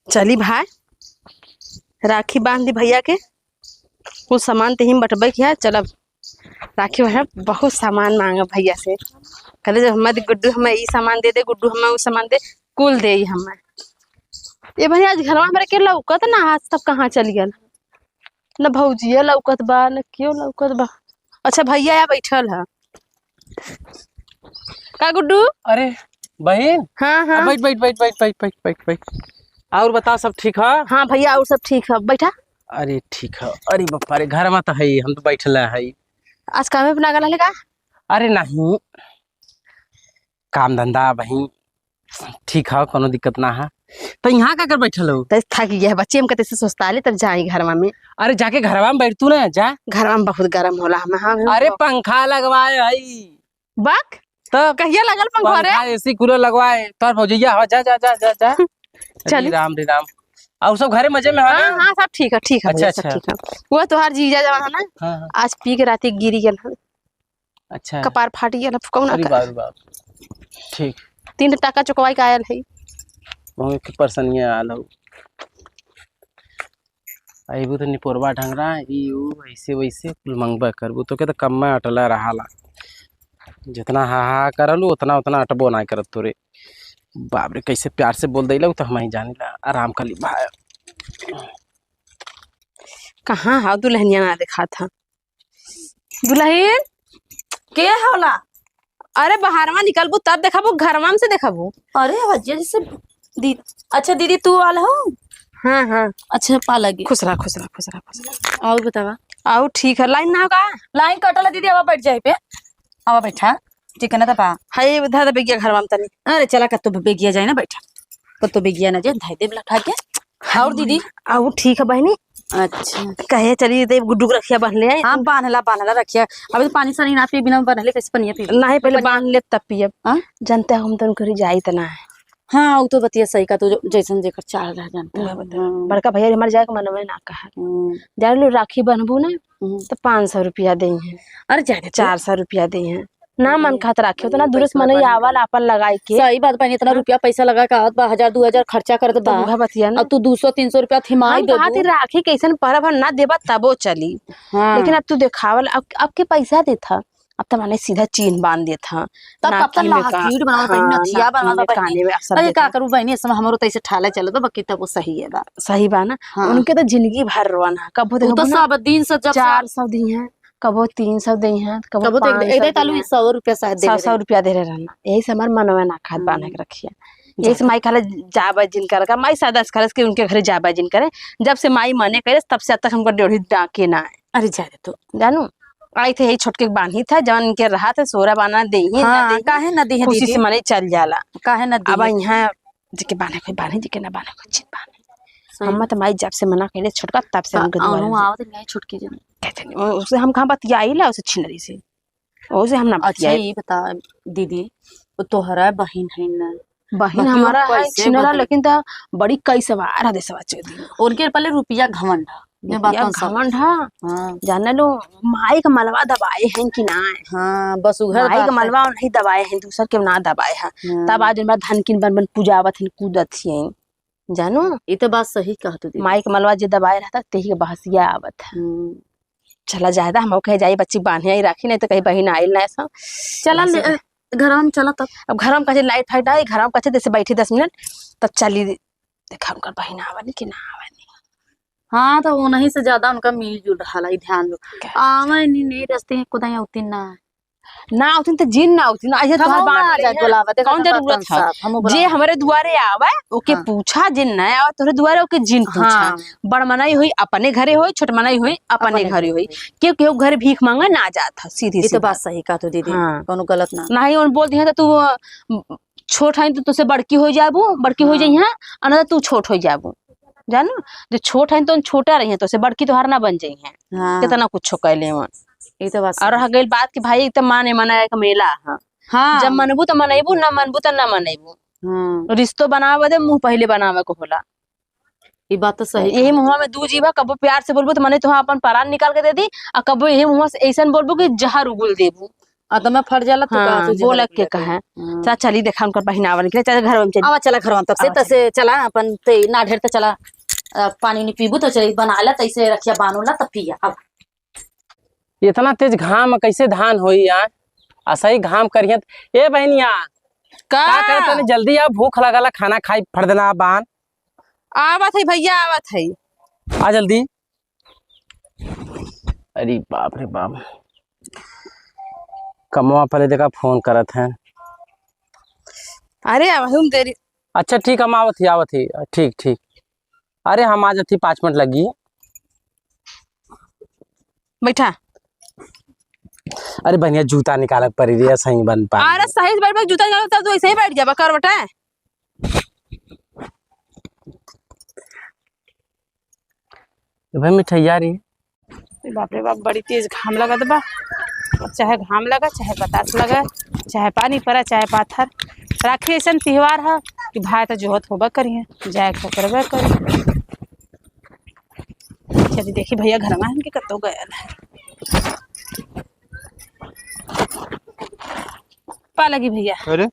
चली भाई राखी बांध दी भैया के। कुछ सामान ते हिम बटबे किया चलब राखी भैया बहुत सामान मांगा भैया से। कहले जो हमारे गुड्डू हमें ई सामान दे दे, गुड्डू हमें वो सामान दे, कुल दे हमें। ये भैया आज घर में के लौकत ना आज तक कहाँ चली गल न भौजिया लौकत बा न क्यों लौकत बा। अच्छा भैया या बैठल है का गुड्डू? अरे बहन। हाँ हाँ बैठ बैठ बैठ बैठ बैठ बैठ बैठ बैठ। और बता सब ठीक है? हाँ भैया और सब ठीक है, बैठा। अरे ठीक है। अरे बापा रे घर में तो है, हम तो बैठल है। आज काम में लागल है का? अरे नहीं, काम धंधा बहन ठीक है, कोनो दिक्कत ना है। तो यहाँ का कर बैठल हो? तो थक गया है बच्चे हम कहते से सोचता ले तब जाए घर में। अरे जाके घर में बैठ तू ना जा। घर में बहुत गर्म होला हमें। हाँ अरे पंखा लगवाए है बक तो कहिया लगल पंखा रे? एसी कूलर लगवाए तो भौजैया हवा जा जा जा जा जा। चल राम रे राम। और सब घरे मजे में है हाँ ना? हाँ सब ठीक है ठीक है अच्छा, सब अच्छा। ठीक है। वो तोहार जीजा जवान है ना, हाँ, आज पी के राती गिरी गल है, अच्छा। कपार फाटी गल कौन अरे बाप रे बाप। ठीक। 3 टका चुकवाई का आयल है। बहुत की परेशानियां आल हो। अबू तो निपोरवा ढंगरा ऐसे वैसे कुल मंगबा करबू तो के तो कम में अटला रहाला। जितना हा हा करलू उतना उतना अटबो ना करत तोरे। बाप रे कैसे प्यार से बोल देला तो हम ही जाने ला। आराम कर ली भाई। कहाँ है दुल्हनिया ना देखा था दुल्हन के होला? अरे बाहर में निकलबू तब देखबू, घर में से देखबू। अरे भजिया जैसे अच्छा दीदी तू आल हो? हाँ हाँ अच्छा पा लगी। खुश रहा खुश रहा खुश रहा खुश रहा। और बतावा। आओ ठीक है, लाइन ना होगा? लाइन कटल दीदी, अब बैठ जाए पे। अब बैठा ठीक है ना दबा। हाय बधा दे बेगिया घर में तनी। अरे चला कत्तो बेगिया जाए ना, बैठा कत्तो बेगिया ना जाए, धाई दे उठा के। और दीदी? आओ ठीक है बहनी। अच्छा कहे चलिए दे गुड्डू रखिया बांध ले। हाँ बांधला रखिया। अभी तो पानी सानी ना पी, बिना बांधले कैसे पनिया पी? नहीं पहले बांध ले तब पियब। हाँ? जानते हम तो करी जाई तना है। हाँ वो तो बतिया सही का, तो जैसन जेकर चाल रह जानता है। बड़का भैया हमारे जाए के मन में ना कहा जान लो राखी बनबू ना तो 500 रुपया दे हैं। अरे जाए 400 रुपया दे हैं ना मन खात राखे तो ना दूर से मन आवल आपन लगाई के। सही बात बनी, इतना रुपया पैसा लगा के आवत बा, 1000-2000 खर्चा करत बा। तो बतिया ना अब तू 200-300 रुपया थिमाई दे कहा राखी कैसन परब ना देबा तबो चली। हाँ। लेकिन अब तू देखावल अब के पैसा देता, अब तो मैंने सीधा चीन बांध दिया था। तब तब लाकीर बनावा पहनी, नथिया बनावा पहनी। अरे का करू बहनी, इस समय हमरो तैसे ठाले चले तो बाकी तब वो सही है बा। सही बा ना। हाँ। उनके तो जिंदगी भर रोना कबो तो सब दिन से जब 400 दी हैं, कबो 300 दी हैं, कबो तो एक तालू 100 रुपया शायद दे 100 रुपया दे रहना। यही से हमार मनवा ना खाद बांध के रखिए। यही से माई खाले जाबा जिन कर माई सादा खरस के उनके घरे जाबा जिन करे। जब से माई मने करे तब से अब तक हमको डेढ़ी डाके ना है। अरे जाए तो जानू आई थे यही छोटके बांधी था जवन इनके रहा था सोरा बाना दे ही हाँ, काहे न दी है खुशी से मने चल जाला। काहे न दी अब यहाँ जिके बाने कोई बाने जिके ना बाने कोई चित बाने। हम तो माई जब से मना करे छोटका तब से हमके दुआ आवत नहीं छुटकी जन कहते नहीं उसे हम कहां बतियाई ला उसे छिनरी से उसे हम ना अच्छा ये बता दीदी, वो तोहरा बहन है ना? बहन हमारा है छिनरा, लेकिन तो बड़ी कई सवार है देसवा चोदी उनके पहले रुपया घमंड ये बात घमंड हां जाने लो। माई का मलवा दबाए हैं कि ना? हां बस उधर माई का मलवा नहीं दबाए हैं, दूसर के ना दबाए हैं। तब आज दिन धन किन बन बन पूजावत हैं कूदत हैं जानू। ये तो बात सही कहत दीदी। माई का मलवा जे दबाए रहता तेही के बहसिया आवत है। चला ज्यादा हम कहे जाई बच्ची बांधे आई राखी नहीं तो कहीं बहन आइल ना ऐसा। चला घर में चला तब। अब घर में कहे लाइट फाइट आई, घर में कहे जैसे बैठी 10 मिनट तब चली देखा उनका बहन आवनी कि ना आवनी। हाँ तो वो नहीं से ज्यादा उनका मिल जुल रहा है, ध्यान दो। आवे नहीं रस्ते हैं कुदाई उतिन ना उतिन तो जिन ना उतिन ऐसे तोहर बात जा बुलावत कौन जरूरत है। जे हमरे दुआरे आवे ओके पूछा, जिन ना आवे तोरे दुआरे ओके जिन पूछा। बड़ मनाई हुई अपने घरे होई, छोट मनाई हुई अपने घरे होई। केहू घर भीख मांगे ना जाता सीधी। ये तो बात सही का तो दीदी, कोनो गलत ना नहीं। उन बोल दिया तो तू छोट है तो तुझसे बड़की हो जाबू, बड़की हो जाई है अना तू छोट हो जाबू जानू। जो छोट है तो छोटा रही है तो से बड़की तो हार ना बन जाई है। कितना कुछ कहले वन। ये तो बात और रह गई बात कि भाई तो माने मनाए का मेला है। हाँ जब मनबू तो मनैबू, ना मनबू तो ना मनैबू। रिश्तो बनावे दे मुंह पहले बनावे को होला। ये बात तो सही। यही मुंह में दू जीवा कबो प्यार से बोलबू तो मने तो अपन परान निकाल के दे दी, और कबो यही मुंह से ऐसा बोलबू कि जहर उगुल देबू। तो मैं फट जाला तो हाँ, वो लग के कहा चल चली देखा उनका पहनावा निकले चल घर में चली आवा चला घर में तब से आवा तसे चला अपन ते ना ढेर तो चला पानी नहीं पीबू तो चली बना ला तैसे रखिया बानूला तब पिया अब इतना तेज घाम कैसे धान होई यार असही घाम करियत ए बहनिया का का करे तने जल्दी आ भूख लगला खाना खाई फट देना बान आवत है भैया आवत है आ जल्दी अरे बाप रे बाप कमवा पहले देखा फोन करत हैं अरे अब हम तेरी अच्छा ठीक हम आवत ही ठीक ठीक अरे हम आ जाती 5 मिनट लगी बैठा अरे बनिया जूता निकाल पड़ी रे सही बन पा अरे सही से बैठ जूता निकाल तब तो ऐसे ही बैठ जाबा कर बटा भाई मिठाइया रे बाप रे बाप बड़ी तेज घाम लगत बा चाहे घाम लगा चाहे बतास लगा चाहे पानी पड़ा चाहे पाथर राखी ऐसा त्योहार है कि भाई तो जोहत होबा करिए जाए तो करबे करी चलिए देखी भैया घर में इनके कतो गयल है पा लगी भैया अरे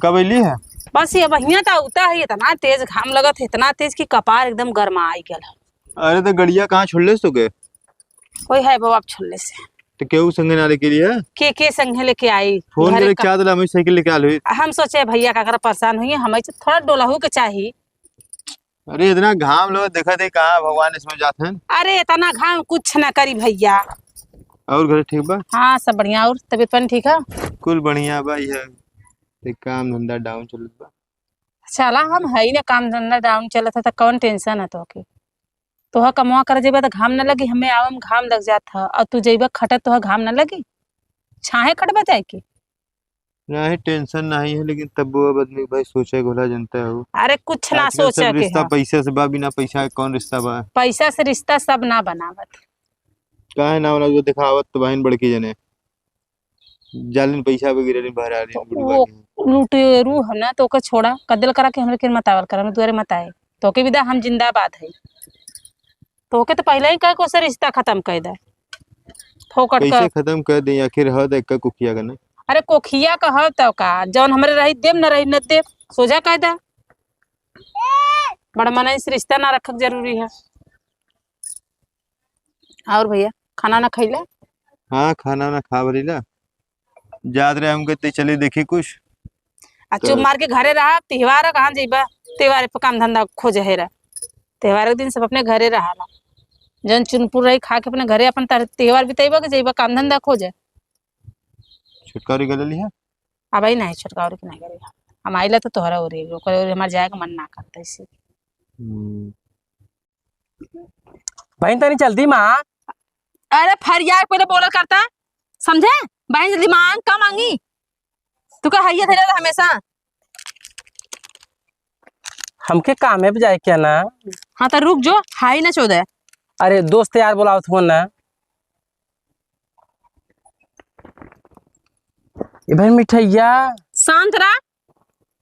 कब अली है बस ये बढ़िया था उता है इतना तेज घाम लगत है इतना तेज कि कपार एकदम गर्मा आई गल अरे तो गड़िया कहाँ छोड़ले तो के कोई है बाबा छोड़ने से तो केहू संगे ना लेके लिए के संगे लेके आई फोन घरे करे का- क्या दिला मैं साइकिल लेके आल हुई हम सोचे भैया का अगर परेशान हुई हमें थोड़ा डोलाहू के चाहिए अरे इतना घाम लो देखा थे कहाँ भगवान इसमें जाते हैं अरे इतना घाम कुछ ना करी भैया और घर ठीक बा हाँ सब बढ़िया और तबीयत पानी ठीक है कुल बढ़िया बा यह एक काम धंधा डाउन चलत बा चला हम है ही ना काम धंधा डाउन चलत है तो कौन टेंशन है तोह कमवा कर जेबा तो घाम न लगी हमें आवम घाम लग जात है और तू जेबा खटत तोह घाम न लगी छाहे खटबा जाए के नहीं टेंशन नहीं है लेकिन तब वो आदमी भाई सोचे गोला जनता है वो अरे कुछ ना आजकल सोचे सब के रिश्ता है। पैसे से बा बिना पैसा के कौन रिश्ता बा पैसा से रिश्ता सब ना बनावत काहे ना वाला जो दिखावत तो बहन बड़की जने जालिन पैसा वगैरह नहीं भरा रही वो लुटेरू है ना तो ओके छोड़ा कदल करा के हमरे के मतावल करा हम दुआरे मत आए तो के विदा हम जिंदाबाद है तो के तो पहले ही कह को से रिश्ता खत्म कर दे फोकट कैसे का खत्म कर दे आखिर हद एक का कुकिया करना अरे कोखिया का हव तो का जौन हमरे रही देव न रही न देव सोझा कह दे बड़ा मन से रिश्ता ना रखक जरूरी है और भैया खाना ना खैला हाँ खाना ना खा बरीला याद रहे हम कहते चले देखी कुछ आ चुप मार के घरे रहा त्योहार कहाँ जेबा त्योहार पे काम धंधा खोज है त्योहार के दिन सब अपने घरे रहा जन चुनपुर रही खा के अपने घरे अपन त्योहार बितेबा के जेबा काम धंधा खोजे छुटकारी कर ली है अब आई नहीं छुटका और नहीं करेगा हम आइला तो तोहरा हो रही है हमारे जाए का मन ना करता इसे बहन तनी जल्दी माँ अरे फरिया पहले बोला करता समझे बहन जल्दी मांग का मांगी तू का हैया थे हमेशा हमके काम है जाए क्या ना हाँ तो रुक जो हाई ना चौदह अरे दोस्त यार बोलाओ तो ना ये भाई मिठाइया शांत रहा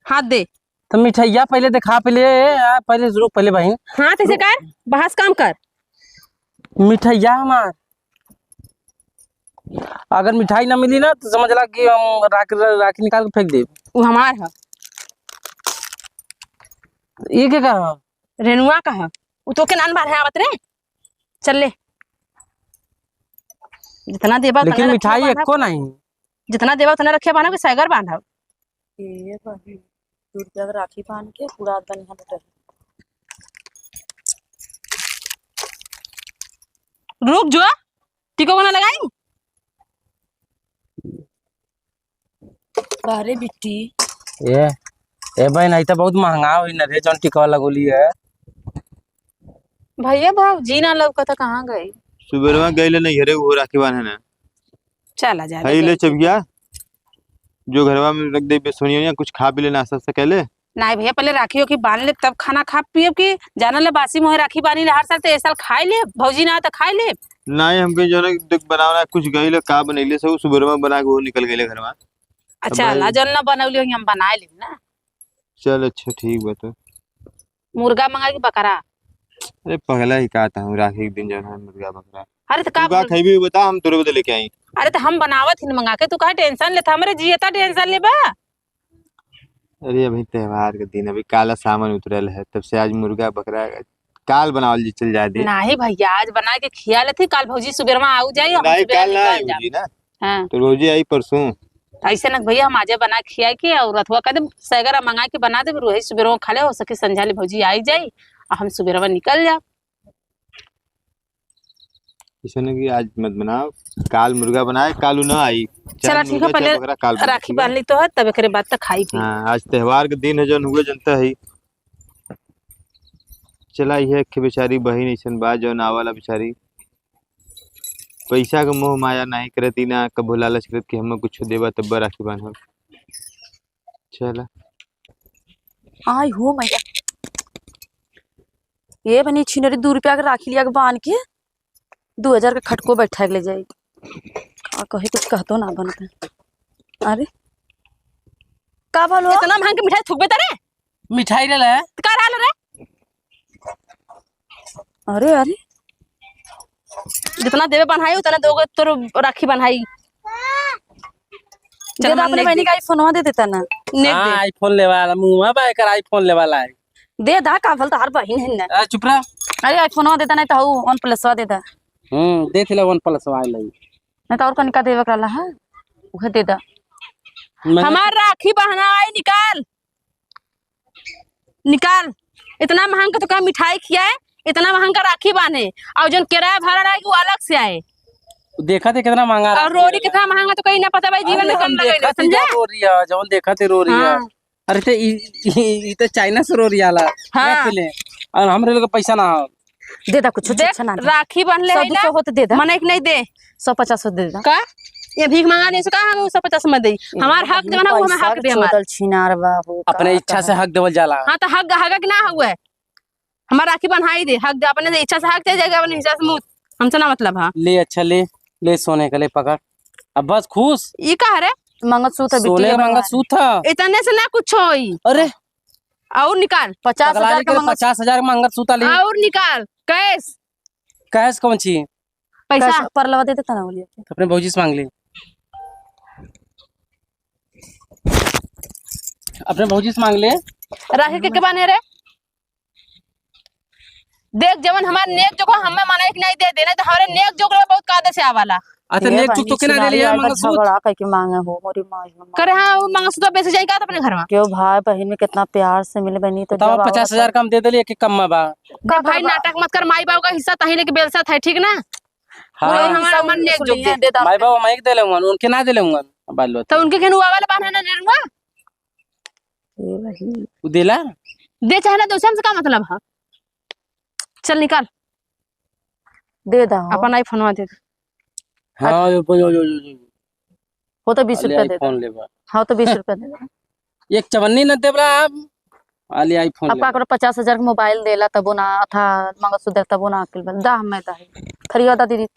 हाथ दे तो मिठाइया पहले दिखा पहले रुक पहले बहन हाथ ऐसे कर बहस काम कर मिठाइया हमार अगर मिठाई ना मिली ना तो समझ ला कि हम राखी निकाल के फेंक दे वो हमार है ये क्या कर रहा रेनुआ का है वो तो के नान बार है आवत रे चल ले जितना देबा लेकिन उतना मिठाई रखिया एको नहीं बांधब। जितना देबा उतना रखिया बांधब कि सैगर बांधब ये बही दूर तक राखी बांध के पूरा बनी हम रुक जो टिको बना लगाई अरे बिट्टी ए बहन आई तो बहुत महंगा हुई ना रे जौन टिकवा लगोली है भैया भाव जी ना लौका था कहाँ गई सुबह गए नहीं घरे वो राखी बांधे ना चला जा है ले चबिया जो घरवा में रख दे बेसोनिया कुछ खा पी ले नाश्ता से कहले नहीं भैया पहले राखी की बांध ले तब खाना खा पिए की जाना ले बासी मोहे राखी बानी ले हर साल तो ए साल खाई ले भौजी ना तो खाई ले नहीं हमके जो है देख बनावना कुछ गई का बनैले सब सुबह बना के वो निकल गए घरवा अच्छा भाई- ला जन ना बनौली हो हम बनाए ले ना चल अच्छा ठीक बा तो मुर्गा मंगा के बकरा अरे पगला ही कहा था हम राखी के दिन जो है मुर्गा बकरा अरे तो तू का खइबी बता हम तोरे बदले लेके आई। अरे तो हम बनावत ही मंगा के तू काहे टेंशन लेता हमरे जियता टेंशन लेबा। अरे अभी त्योहार के दिन अभी काला सामान उतरल है तब से आज मुर्गा बकरा काल बनावल जी चल जाए दे। नहीं भैया आज बना के खिया लेती काल भौजी सुबह में आऊ जाई हम नहीं सुबह काल ना निकल आई जाब। ना हां तो रोजी आई परसों। ऐसे ना भैया हम आजे बना के खिया के और रथवा कदम सैगरा मंगा के बना दे रोही सुबह में खा ले हो सके संझाली भौजी आई जाई और हम सुबह में निकल जाब। ऐसा नहीं कि आज मत बनाओ काल मुर्गा बनाए कालू ना आई। चला ठीक है पहले राखी बांध ली तो है तब एकरे बाद तक खाई पी। हाँ आज त्योहार के दिन है जौन हुए जनता है। चला ये के बेचारी बहन ऐसन बा जौन आवाला बेचारी पैसा के मोह माया नहीं करती ना कबो लालच करत कि हम कुछ देबा तब राखी बांधब। चला आई हो मैया ये बनी छिनरी 2 रुपया के राखी लिया के बांध के 2000 का खटको बैठा के ले जाई का कहे कुछ कहतो ना बनता। अरे का बोलो इतना महंग के मिठाई थुकबे तरे मिठाई ले ले का रहल रे। अरे अरे जितना देवे बनाई उतना दोगे तोर राखी बनाई। चल अपने बहनी का आईफोन दे देता ना नेक हां दे आईफोन ले वाला मुंह में कर आईफोन ले वाला है दे दा का भल तार बहन है ना। चुप रह। अरे आईफोन देता नहीं तो वन प्लस दे दा दे थिला 1 प्लस वाला नहीं तो और कनिका देवे करला है उहे दे दा। हमार राखी बहना आई निकाल निकाल। इतना महंगा तो का मिठाई खियाए इतना महंगा राखी बांधे और जो किराया भाड़ा रहा वो अलग से आए। देखा थे कितना महंगा और रोरी कितना महंगा तो कहीं ना पता भाई जीवन में कम लगेगा समझा। रोरी है जवन देखा थे रोरी है। अरे ते ई तो चाइना से रोरी आला हाँ। और हमरे लोग पैसा ना दे दा कुछ देख ना राखी बन ले 100 होते दे दा मने एक नहीं दे 150 दे दा का ये भीख मांगा नहीं सका हम 150 में दे हमार हक देना वो हमें हक दे हमार चोदल छिनार बाबू अपने इच्छा से हक देवल जाला। हां तो हक हक कि ना हुआ हमार राखी बन्हाई दे हक दे अपने इच्छा से हक दे जाएगा अपने हिसाब से मुंह हमसे ना मतलब। हां ले अच्छा ले सोने का ले पकड़ अब बस खुश ये का रे मंगलसूत्र सोने का मंगलसूत्र इतने से ना कुछ होई। अरे और निकाल 50,000 का 50,000 का मंगलसूत्र ले और निकाल कैश कौन ची पैसा परलवा दे देता ना बोलिए अपने भौजी से मांग ले अपने भौजी से मांग ले। राखी के बाने रे देख जवन हमार नेक जो को हमें माने कि नहीं दे देने तो हमारे नेक जो को बहुत कायदे से आवाला। अच्छा नेक चुक तो केना दे लिया मंगलसूत्र झगड़ा कह के मांगे हो मोरी मां करे। हां वो मंगलसूत्र बेच जाई का अपने घर में क्यों भाई बहन में कितना प्यार से मिले बनी तो तब 50,000 कम दे देलिए कि कम में बा का भाई नाटक मत कर माई बाबू का हिस्सा तही लेके बेलसा था ठीक ना। हां हमारा मन नेक जो दे दा भाई बाबू मैं दे लेऊंगा उनके ना दे लेऊंगा बाल तो उनके केनु वाला बांधना ना देऊंगा वो देला दे चाहे ना दूसरे से का मतलब। हां चल निकाल दे दा अपन आईफोन दे। हां हो तो 20 रुपया दे फोन लेबा हाँ तो 20 रुपया दे दा एक चवन्नी न देबला अब आली आईफोन अब का करो 50,000 का मोबाइल देला तबो ना था मंगलसूत्र तबो ना अकेल बन दा मैं दा खरिया दा दीदी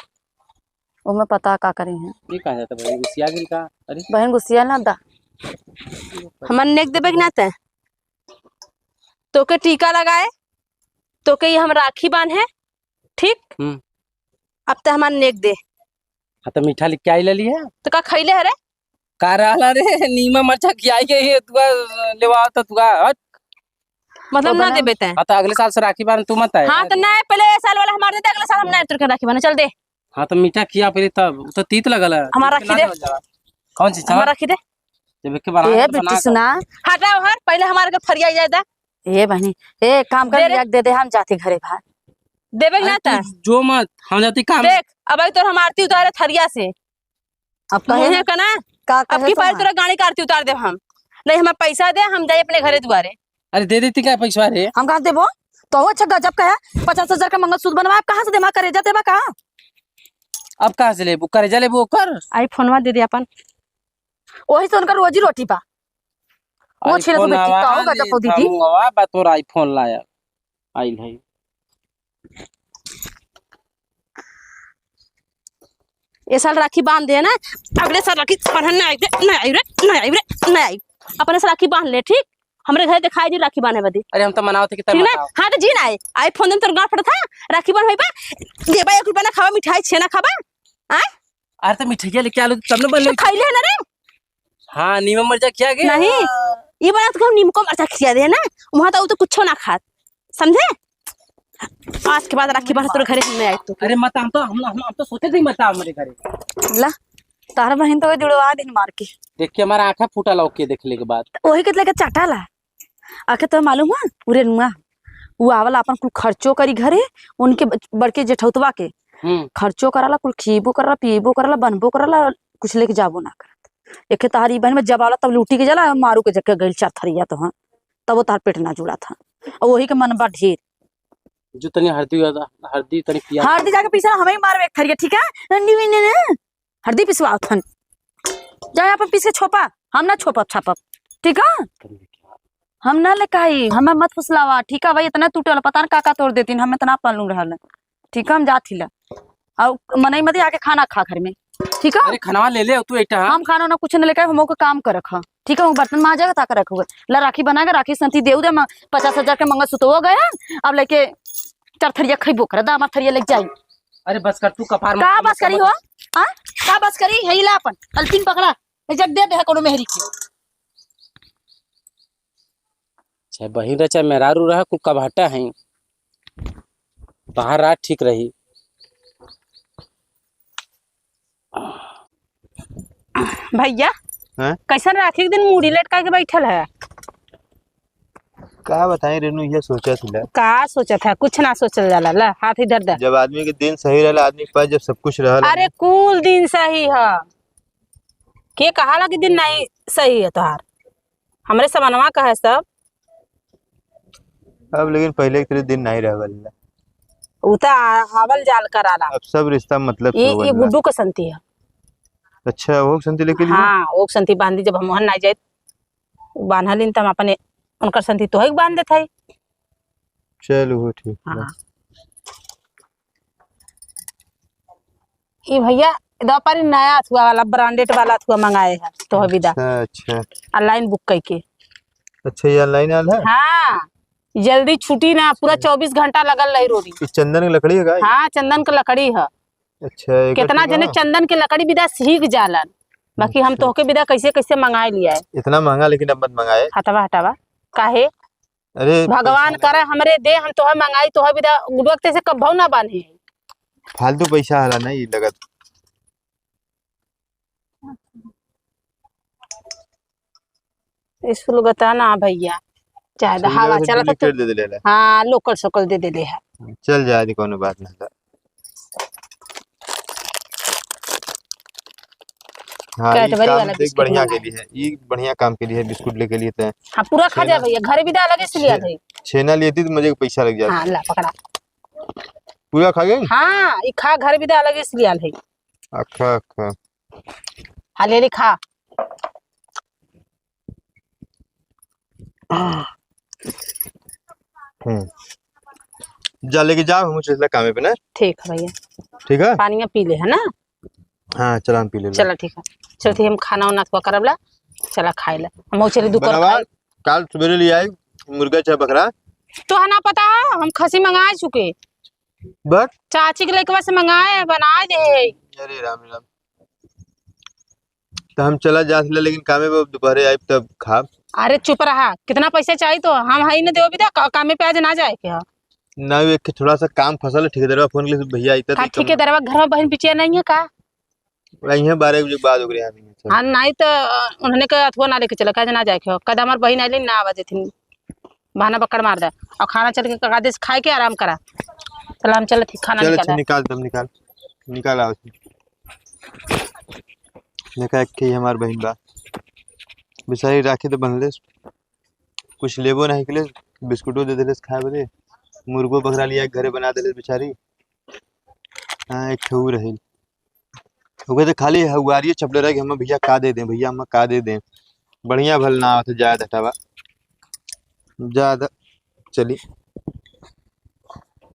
वो मैं पता का करे हैं ये कहा जाता भाई गुस्सिया गिल का। अरे बहन गुस्सिया ना दा हमन नेक देबे कि ना ते तोके टीका लगाए तोके ये हम राखी बांधे ठीक। अब तो हमार नेक दे हाँ तो मीठा लिख के आई ले लिया तो का खइले है रे का रहला रे नीमा मरचा खियाई के ये तुआ लेवा तो तुआ हट मतलब ना देबे ते। हाँ तो अगले साल से राखी बांध तू मत है। हां तो ना पहले साल वाला हमार दे अगले साल हम ना तुरके राखी बांध चल दे। हाँ तो मीठा खिया फिर तब तो तीत लगल है हमारा राखी दे कौन सी हमारा राखी दे जब के बना ए बेटी सुना हटाओ हर पहले हमारे के फरिया जाए ए बहनी ए काम कर लिया दे दे हम जाते घरे भाई देबे कि ना ता जो मत हम जाती काम देख अब तो हम आरती उतारे थरिया से अब कहे मुझे का ना का अब की पार तोरा गाड़ी का आरती उतार दे हम नहीं हमें पैसा दे हम जाए अपने घरे दुआरे। अरे दे देती क्या पैसा रे हम कहा देबो तो अच्छा गजब कहा 50,000 का मंगलसूत्र बनवा कहां से देमा करे जाते बा कहां अब कहाँ से लेबू करे जा लेबू कर आईफोनवा दे दे अपन वही से उनका रोजी रोटी बा वो छेले तो बेटी का होगा जब दीदी बा तोर आईफोन लाया आइल है ये साल राखी बांध दे ना अगले साल राखी पहन ना आई रे ना आई रे ना आई रे ना आई अपने से राखी बांध ले ठीक हमरे घर दिखाई दी राखी बांधे बदी। अरे हम तो मनाओ थे कि ठीक ना? हाँ तो जी ना आई फोन दिन तोर गांव पड़ था राखी बांध भाई बा देबा 1 रुपया ना खावा मिठाई छेना खाबा आय अरे तो मिठाइया लेके आलो तब न बन खइले है ना रे हाँ नीम मर्चा किया गया नहीं ये बात तो नीमको मरचा खिया दे ना वहां तो तो कुछ ना खात समझे। आज के बाद राखी बांध तोर घरे में आई तो अरे मत हम तो सोचे थे मत हमारे घरे ला तारा बहन तो जुड़वा दिन मार के देख के हमारा आंखा फूटा लौके देखले के बाद वही के लेके चाटाला आके तो मालूम हुआ पूरे नुआ वो आवला अपन कुल खर्चो करी घरे उनके बड़के जेठौतवा के खर्चो कराला कुल खीबो कराला पीबो कराला बनबो कराला कुछ लेके जाबो ना करत एके तारी बहन में जब आला तब लूटी के जाला मारू के जके गइल चार थरिया तो हां तब वो तार पेट ना जुड़ा था और वही के मन बा ढेर जो तनी हल्दी तनी पिया हल्दी जाके पीसा हमें ही मारवे एक थरिया ठीक है ने हल्दी पिसवाओ थन जाए अपन पीस के छोपा हम ना छोपब छापब ठीक है हम ना ले काई हमें मत फुसलावा ठीक है भाई इतना टूटल पता न काका तोड़ देतीन हम इतना पालू रहल ठीक है हम जात हिला और मनई मत आके खाना खा घर में ठीक है। अरे खाना ले ले तू एटा हम खाना ना कुछ न लेके हम को काम कर रखा ठीक है वो बर्तन मांजेगा ताकर रखोगे ला राखी बनाएगा राखी संती देऊ दे 50,000 के मंगल सूत्र हो गया अब लेके 4 थरिया खइबो कर दामा थरिया लेके जाई। अरे बस कर तू कपार का बस करी हो हां का बस करी हेला अपन अल्पिन पकड़ा जग दे कोनो मेहरी के चाहे बहिन रहा चाहे मेहरारू रहा कुल कभाटा है बाहर रात ठीक रही। भैया हैं? कैसन राखी के दिन मुड़ी लटका के बैठल है का बताई रेनू ये सोचा था का सोचत है कुछ ना सोचल जाला ला हाथ इधर दे जब आदमी के दिन सही रहला आदमी के पास जब सब कुछ रहला अरे कुल दिन सही है के कहाला कि दिन नहीं सही है तोहार हमरे समनवा का है सब अब लेकिन पहले की तरह दिन नहीं रहल उता आवल जाल कराला अब सब रिश्ता मतलब से ये होगल बा। गुड्डू का संती है अच्छा वो संति लेके लिए हाँ वो संती बांधी जब हम वहां ना जाए बांधलिन तम अपने उनकर संती तो ही बांध देत है। चलो वो ठीक है। हाँ ये भैया दोपहर नया अथुआ वाला ब्रांडेड वाला अथुआ मंगाए है तो विदा अच्छा ऑनलाइन बुक करके अच्छा ये ऑनलाइन आल है हाँ जल्दी छुट्टी ना पूरा 24 घंटा लगल रही रोडी इस चंदन की लकड़ी है गाय हाँ चंदन के लकड़ी है अच्छा एकर कितना ठीक जने बा? चंदन के लकड़ी विदा सीख जालन बाकी हम तोहके विदा कैसे कैसे मंगाए लिया है इतना महंगा लेकिन अब मत मंगाए हटवा हटवा काहे अरे भगवान करे हमरे दे हम तोह मंगाई तोह विदा गुडवक्त से कभौ ना बांधे फालतू पैसा हला नहीं लगत स्कूल गता ना भैया चाहे हवा चला तो डुप्लीकेट दे देले हाँ लोकल सोकल दे दे है चल जा दी कोनो बात नहीं हाँ ये कैडबरी काम वाला देख बिस्किट बढ़िया के मंगाए। लिए है ये बढ़िया काम के लिए है बिस्कुट लेके लिए थे हाँ पूरा खा जा छेना- भैया घर विदा लगे से लिया थे छेना लिए थी तो मुझे पैसा लग जाता हाँ ला पकड़ा पूरा खा गई हाँ ई खा घर विदा लगे से लिया है अच्छा अच्छा हाँ ले खा जा लेके जाओ हम चलते कामे पे ना ठीक है भैया ठीक है पानी पी ले है ना हाँ चल हम पी ले चला ठीक है चलते हम खाना उना तो करब ला चला खाए ला हम चले दुकान बनवा कल सवेरे ले आई मुर्गा चाहे बकरा तो है ना पता हम खसी मंगा चुके बस चाची के लेके से मंगाए बना दे अरे राम राम तो हम चला जा लेकिन कामे पे दोपहर आई तब खा अरे चुप रहा कितना पैसा चाहिए तो हम हाई न देव भी कामे पे आज ना जाए के ना एक थोड़ा सा काम फसल ठेकेदारवा फोन के भैया आई का ठीक है दरवा घर में बहन बिटिया नहीं है का यहाँ 12 बजे के बाद हो गए यहाँ नहीं है हाँ नहीं तो उन्होंने कहा अथवा ना लेके चलो कहे ना जाए के कद हमार बहन आई ना आवाज थी बहाना पकड़ मार दे और खाना चल के कका देश खाए के आराम करा चल हम चले थी खाना चल निकाला अच्छा निकाल तब निकाल निकाल आओ देखा कि हमार बहन बा बेचारी राखी तो बनले कुछ लेबो नहीं के बिस्कुटो दे देले खाए बदे मुर्गो बकरा लिया घरे बना देले बेचारी हाँ एक ठऊ रही हो गए तो खाली हवारिये चपले रह हम भैया का दे दें भैया हम का दे दें बढ़िया भल ना आवत जायद हटावा ज्यादा चली